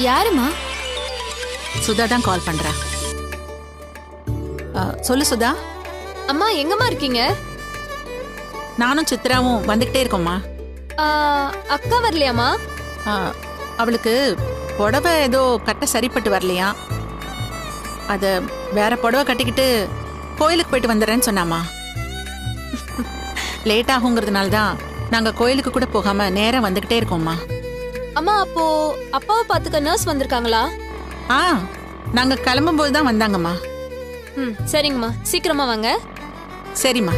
யாருமா? சுதா தான் கால் பண்றா. சொல்லு சுதா. அம்மா எங்கம்மா இருக்கீங்க? நானும் சித்ராவும் வந்துகிட்டே இருக்கோம்மா. அக்கா வரலையாம்மா? அவளுக்கு புடவை ஏதோ கட்ட சரிப்பட்டு வரலையா, அத வேற புடவை கட்டிக்கிட்டு கோயிலுக்கு போயிட்டு வந்துடுறேன்னு சொன்னாமா. லேட் ஆகுங்கிறதுனால தான் நாங்க கோயிலுக்கு கூட போகாம நேரம் வந்துகிட்டே இருக்கோம்மா. அம்மா அப்போ அப்பாவை பாத்துக்க நர்ஸ் வந்திருக்காங்களா? நாங்க கிளம்பும் போது தான் வந்தாங்கம்மா. சரிங்கம்மா, சீக்கிரமா வாங்க. சரிம்மா.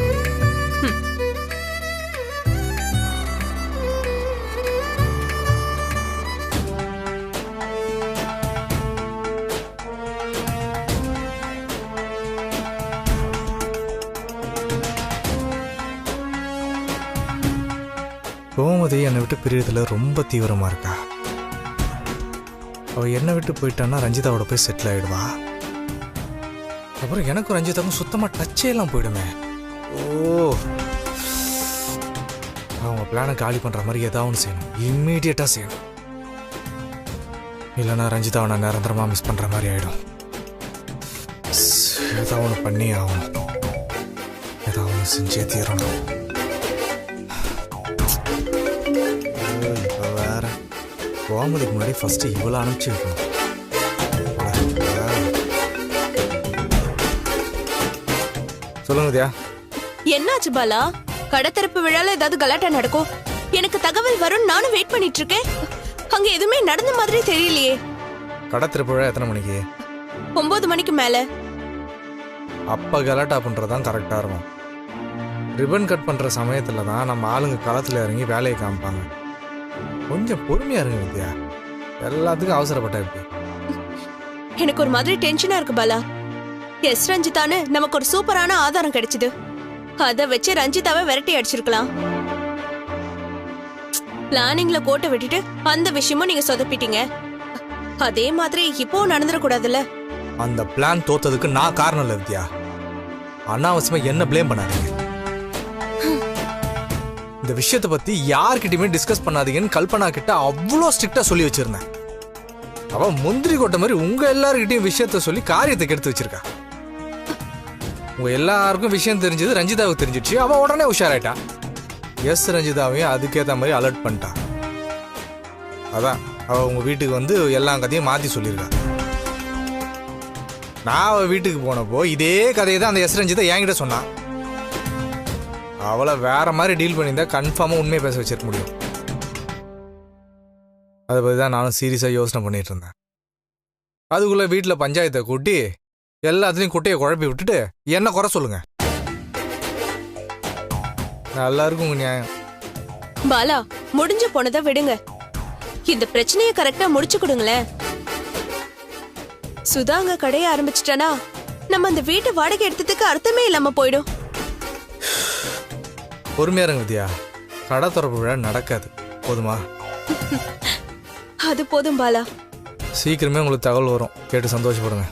கோமதி என்னை விட்டு பிரியறதுல ரொம்ப தீவிரமா இருக்கா. அவ என்னை விட்டு போயிட்டான்னா ரஞ்சிதாவோட போய் செட்டில் ஆயிடுவா. அப்புறம் எனக்கும் ரஞ்சிதாவுக்கும் சுத்தமா டச்சே எல்லாம் போயிடுமே. அவங்க பிளானை காலி பண்ற மாதிரி ஏதாவது ஒன்று செய்யணும், இம்மீடியட்டா செய்யணும். இல்லைன்னா ரஞ்சிதாவை நான் நிரந்தரமா மிஸ் பண்ற மாதிரி ஆயிடும். ஏதாவது ஒன்று பண்ணி ஆகணும், ஏதாவது ஒன்று செஞ்சே தீரணும். வேற கோமதிக்கு முன்னாடி ஃபர்ஸ்ட் இவ்வளோ அனுப்பிச்சு வைக்கணும். சொல்லுங்க தியா. என்னாச்சு பாலா? கடத்தரப்பு விழால ஏதாவது கலாட்டா நடக்கும், எனக்கு தகவல் வரும், நானும் வெயிட் பண்ணிட்டு இருக்கேன். அங்க எதுவுமே நடந்த மாதிரி தெரியலையே. கடத்தரப்பு விழா எத்தனை மணிக்கு? 9 மணிக்கு மேல. அப்ப கலாட்டா பண்றதுதான் கரெக்டா இருக்கும். ரிப்பன் கட் பண்ற சமயத்துல தான் நம்ம ஆளுங்க களத்துல இறங்கி வேலையை காமிப்பாங்க. கொஞ்சம் பொறுமையா இருங்க வித்யா, எல்லாத்துக்கும் அவசரப்பட்ட எப்படி? எனக்கு ஒரு மாதிரி டென்ஷனா இருக்கு பாலா. எஸ் ரஞ்சிதான்னு நமக்கு ஒரு சூப்பரான ஆதாரம் கிடைச்சது, அத வச்சு ரஞ்சிதாவை விரட்டி அடிச்சிருக்கலாம். பிளானிங்ல கோட்டை விட்டுட்டு அந்த விஷயமும் நீங்க சொதப்பிட்டீங்க. அதே மாதிரி இப்போ நடந்துடக்கூடாதுல்ல. அந்த பிளான் தோத்ததுக்கு நான் காரணம் இல்ல வித்யா, அனாவசியமா என்ன பிளேம் பண்ணாதீங்க. இந்த விஷயத்தை பத்தி யார்கிட்டயுமே டிஸ்கஸ் பண்ணாதீங்கன்னு கல்பனா கிட்ட அவ்வளோ ஸ்ட்ரிக்டா சொல்லி வச்சிருந்தேன். அவ முந்திரி கொட்ட மாதிரி உங்க எல்லார்கிட்டையும் விஷயத்த சொல்லி காரியத்தை கெடுத்து வச்சிருக்கா. உங்க எல்லாருக்கும் விஷயம் தெரிஞ்சது ரஞ்சிதாவுக்கு தெரிஞ்சிடுச்சு, அவ உடனே உஷாராயிட்டா. எஸ் ரஞ்சிதாவையும் அதுக்கேற்ற மாதிரி அலர்ட் பண்ணிட்டா. அதான் அவ உங்க வீட்டுக்கு வந்து எல்லா கதையும் மாத்தி சொல்லியிருக்கா. நான் அவ வீட்டுக்கு போனப்போ இதே கதையை தான் அந்த எஸ் ரஞ்சிதா என்கிட்ட சொன்னான். அவளை வேற மாதிரி டீல் பண்ணியிருந்தா கன்ஃபார்மா உண்மையை பேச வச்சிருக்க முடியும். அதை பற்றி தான் நானும் சீரியஸா யோசனை பண்ணிட்டு இருந்தேன். அதுக்குள்ள வீட்டில் பஞ்சாயத்தை கூட்டி எல்லாத்துலேயும் குட்டையை குழப்பி விட்டுட்டு என்ன குறை சொல்லுங்க. எல்லாருக்கும் உங்க நியாயம். பாலா, முடிஞ்சு போனதை விடுங்க, இந்த பிரச்சனையை கரெக்டா முடிச்சு கொடுங்களேன். சுதாங்க கடையை ஆரம்பிச்சிட்டானா நம்ம அந்த வீட்டை வாடகை எடுத்ததுக்கு அர்த்தமே இல்லாம போயிடும். பொறுமையா இருங்க வித்யா, கடை திறப்பு விழா நடக்காது, போதுமா? அது போதும் பாலா. சீக்கிரமே உங்களுக்கு தகவல் வரும், கேட்டு சந்தோஷப்படுங்க.